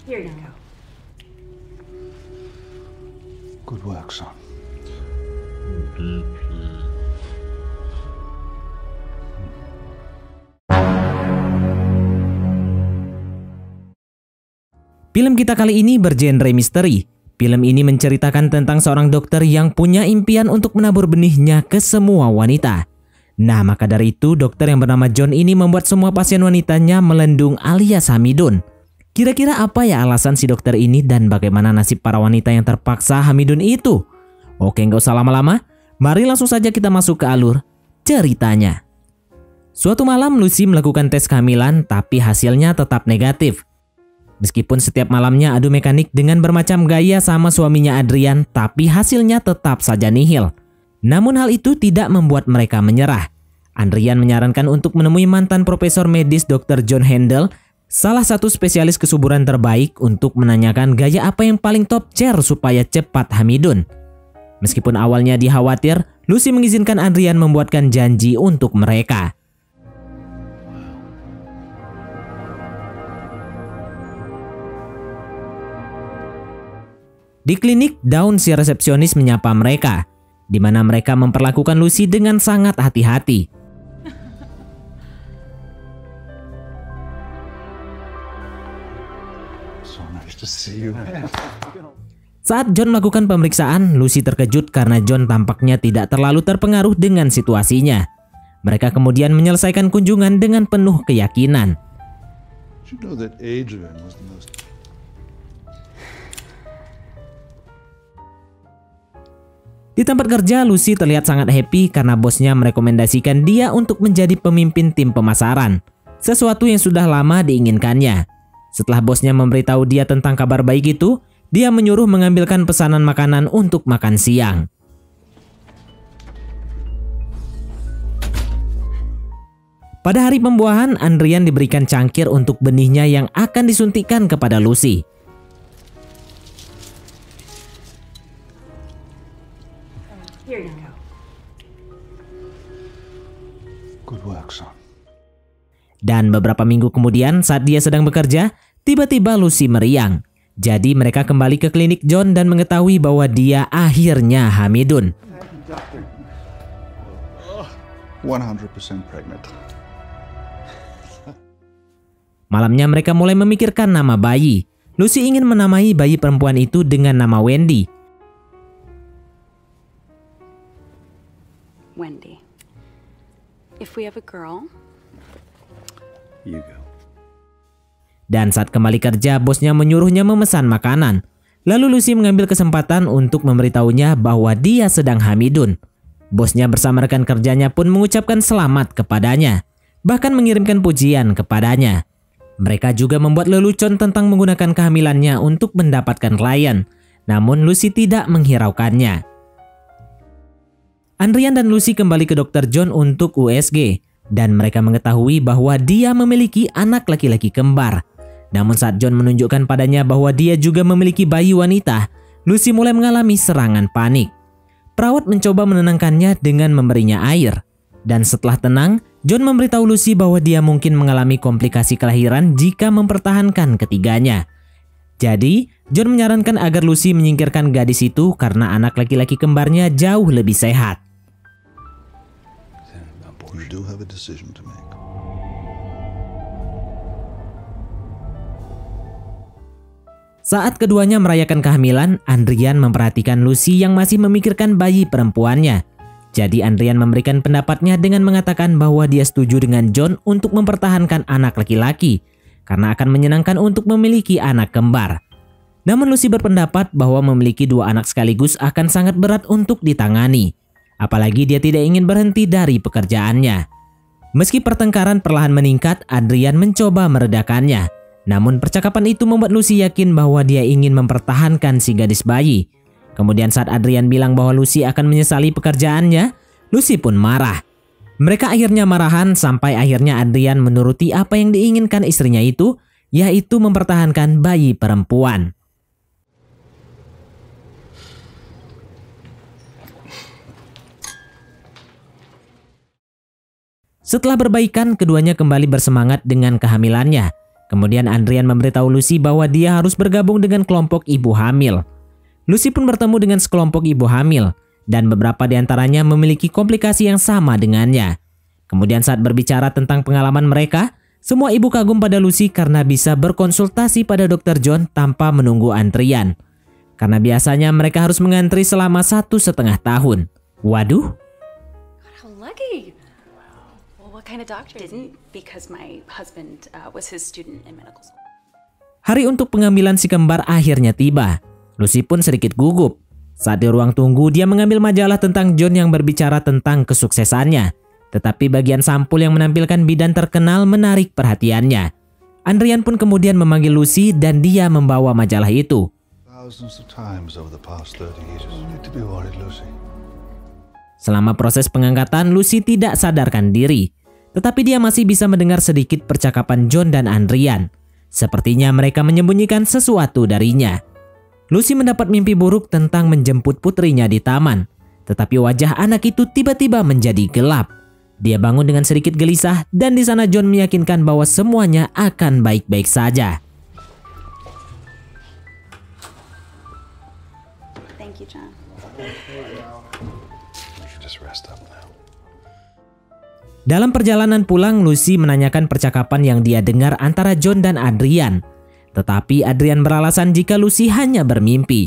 Here you go. Good work, son. Film kita kali ini bergenre misteri. Film ini menceritakan tentang seorang dokter yang punya impian untuk menabur benihnya ke semua wanita. Nah, maka dari itu dokter yang bernama John ini membuat semua pasien wanitanya melendung alias hamidun. Kira-kira apa ya alasan si dokter ini dan bagaimana nasib para wanita yang terpaksa hamidun itu? Oke, nggak usah lama-lama. Mari langsung saja kita masuk ke alur ceritanya. Suatu malam Lucy melakukan tes kehamilan tapi hasilnya tetap negatif. Meskipun setiap malamnya adu mekanik dengan bermacam gaya sama suaminya Adrian, tapi hasilnya tetap saja nihil. Namun hal itu tidak membuat mereka menyerah. Adrian menyarankan untuk menemui mantan profesor medis Dr. John Handel, salah satu spesialis kesuburan terbaik, untuk menanyakan gaya apa yang paling top chair supaya cepat hamidun. Meskipun awalnya dikhawatir, Lucy mengizinkan Adrian membuatkan janji untuk mereka. Di klinik, Dawn si resepsionis menyapa mereka, di mana mereka memperlakukan Lucy dengan sangat hati-hati. So nice to see you. Saat John melakukan pemeriksaan, Lucy terkejut karena John tampaknya tidak terlalu terpengaruh dengan situasinya. Mereka kemudian menyelesaikan kunjungan dengan penuh keyakinan. Did you know that Adrian was the most... Di tempat kerja, Lucy terlihat sangat happy karena bosnya merekomendasikan dia untuk menjadi pemimpin tim pemasaran. Sesuatu yang sudah lama diinginkannya. Setelah bosnya memberitahu dia tentang kabar baik itu, dia menyuruh mengambilkan pesanan makanan untuk makan siang. Pada hari pembuahan, Adrian diberikan cangkir untuk benihnya yang akan disuntikkan kepada Lucy. Here you go. Good work, son. Dan beberapa minggu kemudian saat dia sedang bekerja, tiba-tiba Lucy meriang. Jadi mereka kembali ke klinik John dan mengetahui bahwa dia akhirnya hamidun. 100% pregnant. Malamnya mereka mulai memikirkan nama bayi. Lucy ingin menamai bayi perempuan itu dengan nama Wendy. Wendy. If we have a girl, You go. Dan saat kembali kerja, bosnya menyuruhnya memesan makanan. Lalu Lucy mengambil kesempatan untuk memberitahunya bahwa dia sedang hamidun. Bosnya bersama rekan kerjanya pun mengucapkan selamat kepadanya, bahkan mengirimkan pujian kepadanya. Mereka juga membuat lelucon tentang menggunakan kehamilannya untuk mendapatkan klien. Namun Lucy tidak menghiraukannya. Adrian dan Lucy kembali ke Dr. John untuk USG. Dan mereka mengetahui bahwa dia memiliki anak laki-laki kembar. Namun saat John menunjukkan padanya bahwa dia juga memiliki bayi wanita, Lucy mulai mengalami serangan panik. Perawat mencoba menenangkannya dengan memberinya air. Dan setelah tenang, John memberitahu Lucy bahwa dia mungkin mengalami komplikasi kelahiran jika mempertahankan ketiganya. Jadi, John menyarankan agar Lucy menyingkirkan gadis itu karena anak laki-laki kembarnya jauh lebih sehat. You do have a decision to make. Saat keduanya merayakan kehamilan, Adrian memperhatikan Lucy yang masih memikirkan bayi perempuannya. Jadi Adrian memberikan pendapatnya dengan mengatakan bahwa dia setuju dengan John untuk mempertahankan anak laki-laki karena akan menyenangkan untuk memiliki anak kembar. Namun Lucy berpendapat bahwa memiliki dua anak sekaligus akan sangat berat untuk ditangani. Apalagi dia tidak ingin berhenti dari pekerjaannya. Meski pertengkaran perlahan meningkat, Adrian mencoba meredakannya. Namun percakapan itu membuat Lucy yakin bahwa dia ingin mempertahankan si gadis bayi. Kemudian saat Adrian bilang bahwa Lucy akan menyesali pekerjaannya, Lucy pun marah. Mereka akhirnya marahan sampai akhirnya Adrian menuruti apa yang diinginkan istrinya itu, yaitu mempertahankan bayi perempuan. Setelah berbaikan, keduanya kembali bersemangat dengan kehamilannya. Kemudian Adrian memberitahu Lucy bahwa dia harus bergabung dengan kelompok ibu hamil. Lucy pun bertemu dengan sekelompok ibu hamil dan beberapa di antaranya memiliki komplikasi yang sama dengannya. Kemudian saat berbicara tentang pengalaman mereka, semua ibu kagum pada Lucy karena bisa berkonsultasi pada Dr. John tanpa menunggu antrian. Karena biasanya mereka harus mengantri selama 1,5 tahun. Waduh. How lucky. Well, what kind of doctor? Didn't because my husband was his student in medical school. Hari untuk pengambilan si kembar akhirnya tiba. Lucy pun sedikit gugup. Saat di ruang tunggu, dia mengambil majalah tentang John yang berbicara tentang kesuksesannya. Tetapi bagian sampul yang menampilkan bidan terkenal menarik perhatiannya. Adrian pun kemudian memanggil Lucy dan dia membawa majalah itu. Selama proses pengangkatan, Lucy tidak sadarkan diri. Tetapi dia masih bisa mendengar sedikit percakapan John dan Adrian. Sepertinya mereka menyembunyikan sesuatu darinya. Lucy mendapat mimpi buruk tentang menjemput putrinya di taman. Tetapi wajah anak itu tiba-tiba menjadi gelap. Dia bangun dengan sedikit gelisah dan di sana John meyakinkan bahwa semuanya akan baik-baik saja. Thank you, John. Dalam perjalanan pulang, Lucy menanyakan percakapan yang dia dengar antara John dan Adrian. Tetapi Adrian beralasan jika Lucy hanya bermimpi.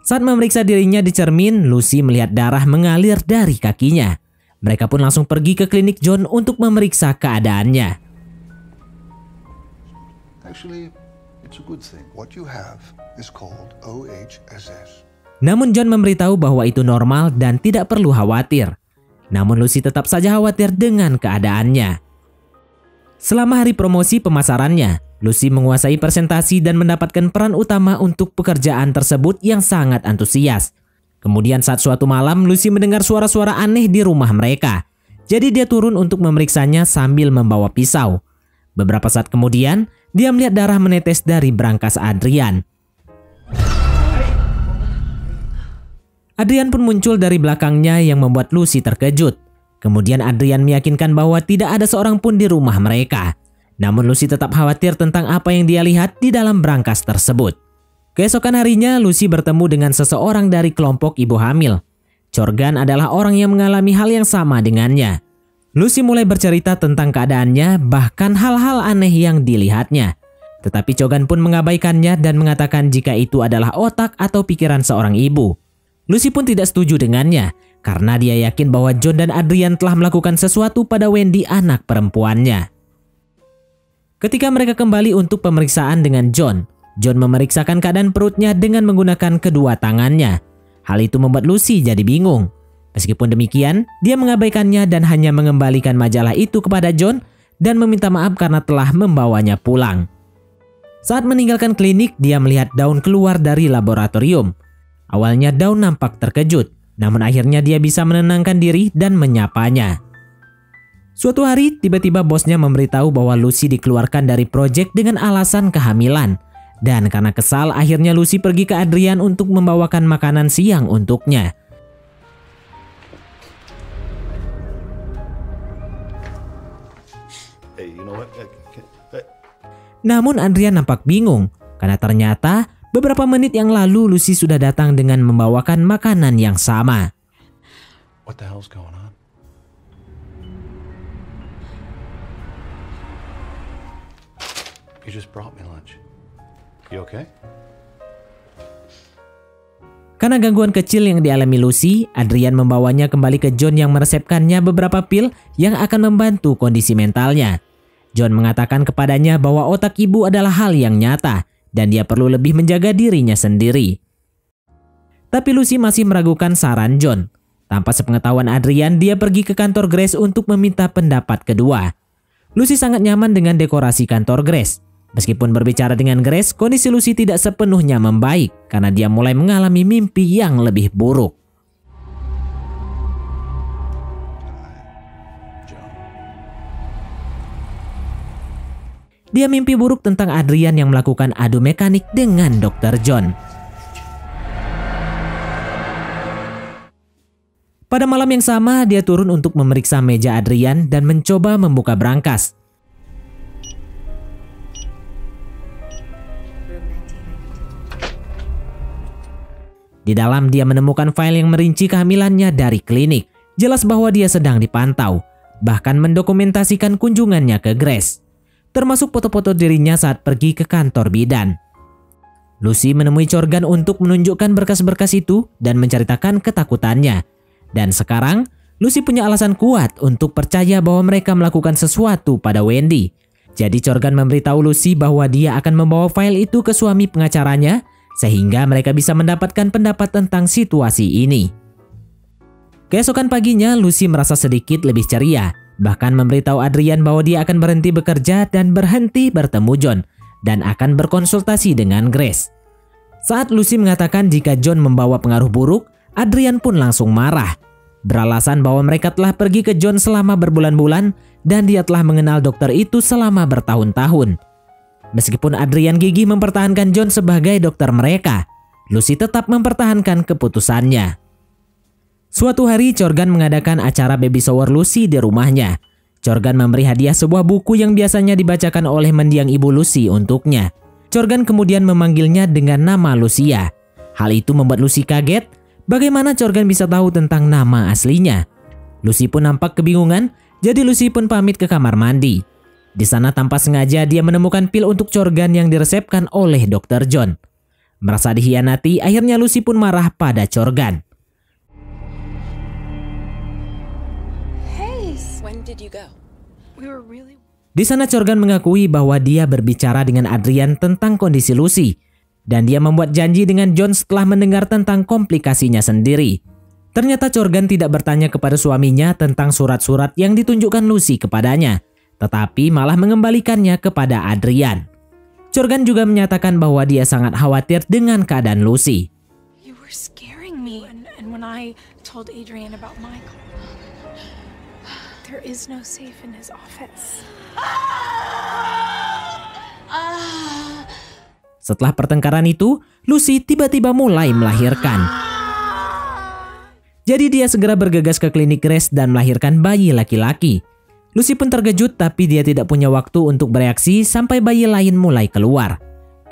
Saat memeriksa dirinya di cermin, Lucy melihat darah mengalir dari kakinya. Mereka pun langsung pergi ke klinik John untuk memeriksa keadaannya. Actually, it's a good thing. What you have is called OHSS. Namun John memberitahu bahwa itu normal dan tidak perlu khawatir. Namun Lucy tetap saja khawatir dengan keadaannya. Selama hari promosi pemasarannya, Lucy menguasai presentasi dan mendapatkan peran utama untuk pekerjaan tersebut yang sangat antusias. Kemudian saat suatu malam, Lucy mendengar suara-suara aneh di rumah mereka. Jadi dia turun untuk memeriksanya sambil membawa pisau. Beberapa saat kemudian, dia melihat darah menetes dari brankas Adrian. Adrian pun muncul dari belakangnya yang membuat Lucy terkejut. Kemudian Adrian meyakinkan bahwa tidak ada seorang pun di rumah mereka. Namun Lucy tetap khawatir tentang apa yang dia lihat di dalam brankas tersebut. Keesokan harinya, Lucy bertemu dengan seseorang dari kelompok ibu hamil. Corgan adalah orang yang mengalami hal yang sama dengannya. Lucy mulai bercerita tentang keadaannya, bahkan hal-hal aneh yang dilihatnya. Tetapi Corgan pun mengabaikannya dan mengatakan jika itu adalah otak atau pikiran seorang ibu. Lucy pun tidak setuju dengannya, karena dia yakin bahwa John dan Adrian telah melakukan sesuatu pada Wendy, anak perempuannya. Ketika mereka kembali untuk pemeriksaan dengan John, John memeriksakan keadaan perutnya dengan menggunakan kedua tangannya. Hal itu membuat Lucy jadi bingung. Meskipun demikian, dia mengabaikannya dan hanya mengembalikan majalah itu kepada John dan meminta maaf karena telah membawanya pulang. Saat meninggalkan klinik, dia melihat Dawn keluar dari laboratorium. Awalnya Dawn nampak terkejut, namun akhirnya dia bisa menenangkan diri dan menyapanya. Suatu hari, tiba-tiba bosnya memberitahu bahwa Lucy dikeluarkan dari proyek dengan alasan kehamilan. Dan karena kesal, akhirnya Lucy pergi ke Adrian untuk membawakan makanan siang untuknya. Namun Adrian nampak bingung, karena ternyata beberapa menit yang lalu Lucy sudah datang dengan membawakan makanan yang sama. What the hell's going on? You just brought me lunch. You okay? Karena gangguan kecil yang dialami Lucy, Adrian membawanya kembali ke John yang meresepkannya beberapa pil yang akan membantu kondisi mentalnya. John mengatakan kepadanya bahwa otak ibu adalah hal yang nyata dan dia perlu lebih menjaga dirinya sendiri. Tapi Lucy masih meragukan saran John. Tanpa sepengetahuan Adrian, dia pergi ke kantor Grace untuk meminta pendapat kedua. Lucy sangat nyaman dengan dekorasi kantor Grace. Meskipun berbicara dengan Grace, kondisi Lucy tidak sepenuhnya membaik karena dia mulai mengalami mimpi yang lebih buruk. Dia mimpi buruk tentang Adrian yang melakukan adu mekanik dengan Dr. John. Pada malam yang sama, dia turun untuk memeriksa meja Adrian dan mencoba membuka brankas. Di dalam dia menemukan file yang merinci kehamilannya dari klinik. Jelas bahwa dia sedang dipantau, bahkan mendokumentasikan kunjungannya ke Grace, termasuk foto-foto dirinya saat pergi ke kantor bidan. Lucy menemui Corgan untuk menunjukkan berkas-berkas itu dan menceritakan ketakutannya. Dan sekarang, Lucy punya alasan kuat untuk percaya bahwa mereka melakukan sesuatu pada Wendy. Jadi Corgan memberitahu Lucy bahwa dia akan membawa file itu ke suami pengacaranya, sehingga mereka bisa mendapatkan pendapat tentang situasi ini. Keesokan paginya, Lucy merasa sedikit lebih ceria, bahkan memberitahu Adrian bahwa dia akan berhenti bekerja dan berhenti bertemu John, dan akan berkonsultasi dengan Grace. Saat Lucy mengatakan jika John membawa pengaruh buruk, Adrian pun langsung marah, beralasan bahwa mereka telah pergi ke John selama berbulan-bulan dan dia telah mengenal dokter itu selama bertahun-tahun. Meskipun Adrian gigih mempertahankan John sebagai dokter mereka, Lucy tetap mempertahankan keputusannya. Suatu hari, Corgan mengadakan acara baby shower Lucy di rumahnya. Corgan memberi hadiah sebuah buku yang biasanya dibacakan oleh mendiang ibu Lucy untuknya. Corgan kemudian memanggilnya dengan nama Lucia. Hal itu membuat Lucy kaget. Bagaimana Corgan bisa tahu tentang nama aslinya? Lucy pun nampak kebingungan, jadi Lucy pun pamit ke kamar mandi. Di sana tanpa sengaja dia menemukan pil untuk Corgan yang diresepkan oleh Dr. John. Merasa dikhianati, akhirnya Lucy pun marah pada Corgan. Hey, when did you go? Di sana Corgan mengakui bahwa dia berbicara dengan Adrian tentang kondisi Lucy. Dan dia membuat janji dengan John setelah mendengar tentang komplikasinya sendiri. Ternyata Corgan tidak bertanya kepada suaminya tentang surat-surat yang ditunjukkan Lucy kepadanya, tetapi malah mengembalikannya kepada Adrian. Corgan juga menyatakan bahwa dia sangat khawatir dengan keadaan Lucy. You were scaring me, and when I told Adrian about Michael, there is no safe in his office. Setelah pertengkaran itu, Lucy tiba-tiba mulai melahirkan. Jadi dia segera bergegas ke klinik Grace dan melahirkan bayi laki-laki. Lucy pun terkejut, tapi dia tidak punya waktu untuk bereaksi sampai bayi lain mulai keluar.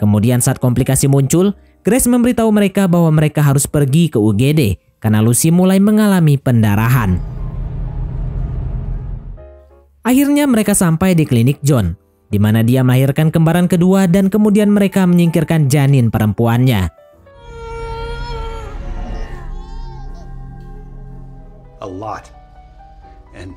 Kemudian saat komplikasi muncul, Grace memberitahu mereka bahwa mereka harus pergi ke UGD karena Lucy mulai mengalami pendarahan. Akhirnya mereka sampai di klinik John, di mana dia melahirkan kembaran kedua dan kemudian mereka menyingkirkan janin perempuannya. A lot. And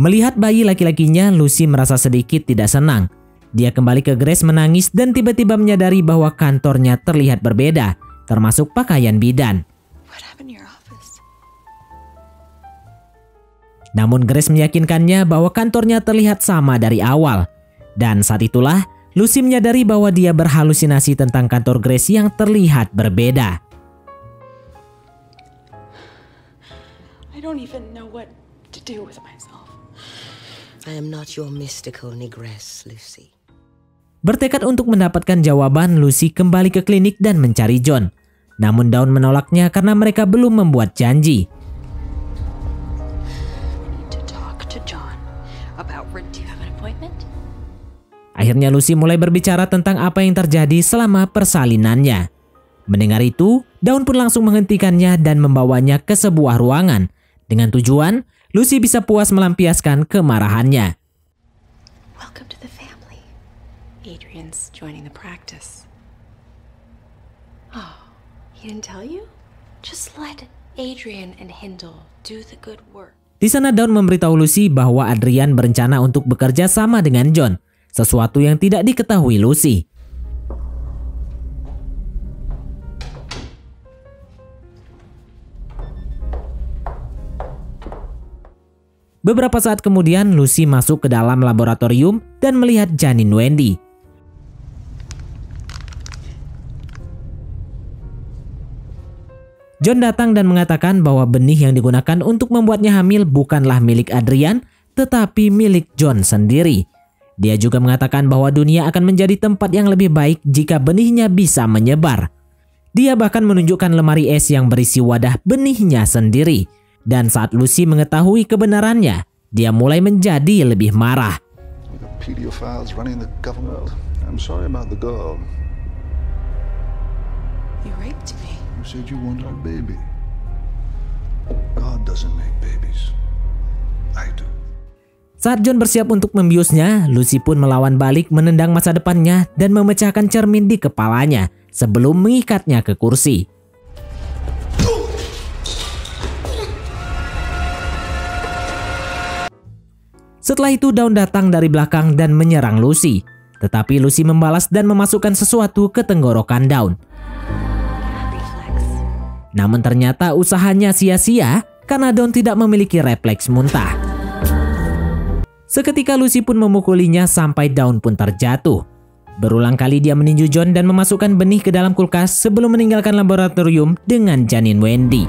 melihat bayi laki-lakinya, Lucy merasa sedikit tidak senang. Dia kembali ke Grace menangis dan tiba-tiba menyadari bahwa kantornya terlihat berbeda, termasuk pakaian bidan. What happened to your office? Namun Grace meyakinkannya bahwa kantornya terlihat sama dari awal. Dan saat itulah, Lucy menyadari bahwa dia berhalusinasi tentang kantor Grace yang terlihat berbeda. I don't even know what to do with myself. I am not your mystical negress, Lucy. Bertekad untuk mendapatkan jawaban, Lucy kembali ke klinik dan mencari John. Namun Dawn menolaknya karena mereka belum membuat janji. Akhirnya Lucy mulai berbicara tentang apa yang terjadi selama persalinannya. Mendengar itu, Dawn pun langsung menghentikannya dan membawanya ke sebuah ruangan. Dengan tujuan, Lucy bisa puas melampiaskan kemarahannya. Welcome to the family. Adrian's joining the practice. Oh, he didn't tell you? Just let Adrian and Hindle do the good work. Di sana Dawn memberitahu Lucy bahwa Adrian berencana untuk bekerja sama dengan John, sesuatu yang tidak diketahui Lucy. Beberapa saat kemudian, Lucy masuk ke dalam laboratorium dan melihat janin Wendy. John datang dan mengatakan bahwa benih yang digunakan untuk membuatnya hamil bukanlah milik Adrian, tetapi milik John sendiri. Dia juga mengatakan bahwa dunia akan menjadi tempat yang lebih baik jika benihnya bisa menyebar. Dia bahkan menunjukkan lemari es yang berisi wadah benihnya sendiri. Dan saat Lucy mengetahui kebenarannya, dia mulai menjadi lebih marah. We got pedophiles running the government. I'm sorry about the girl. You raped me. You said you wanted a baby. God doesn't make babies. I do. Saat John bersiap untuk membiusnya, Lucy pun melawan balik menendang masa depannya dan memecahkan cermin di kepalanya sebelum mengikatnya ke kursi. Setelah itu Dawn datang dari belakang dan menyerang Lucy. Tetapi Lucy membalas dan memasukkan sesuatu ke tenggorokan Dawn. Namun ternyata usahanya sia-sia karena Dawn tidak memiliki refleks muntah. Seketika Lucy pun memukulinya sampai Dawn pun terjatuh. Berulang kali dia meninju John dan memasukkan benih ke dalam kulkas sebelum meninggalkan laboratorium dengan janin Wendy.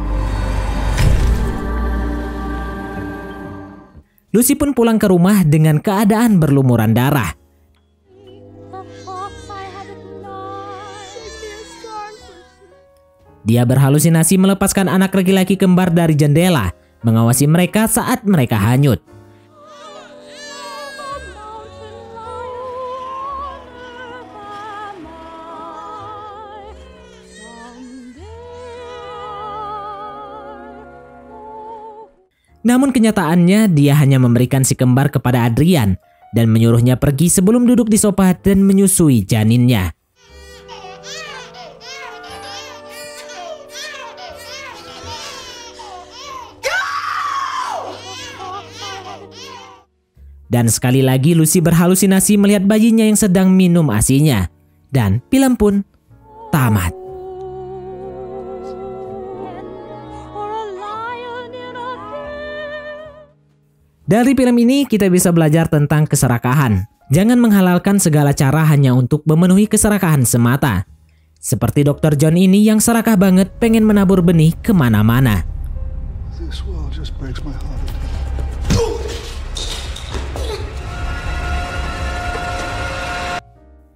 Lucy pun pulang ke rumah dengan keadaan berlumuran darah. Dia berhalusinasi melepaskan anak laki-laki kembar dari jendela, mengawasi mereka saat mereka hanyut. Namun kenyataannya dia hanya memberikan si kembar kepada Adrian dan menyuruhnya pergi sebelum duduk di sofa dan menyusui janinnya. Dan sekali lagi Lucy berhalusinasi melihat bayinya yang sedang minum ASI-nya. Dan film pun tamat. Dari film ini kita bisa belajar tentang keserakahan. Jangan menghalalkan segala cara hanya untuk memenuhi keserakahan semata. Seperti Dr. John ini yang serakah banget pengen menabur benih kemana-mana. This world just breaks my heart.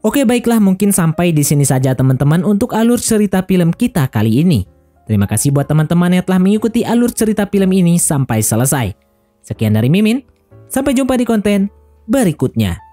Oke, baiklah, mungkin sampai di sini saja teman-teman untuk alur cerita film kita kali ini. Terima kasih buat teman-teman yang telah mengikuti alur cerita film ini sampai selesai. Sekian dari Mimin, sampai jumpa di konten berikutnya.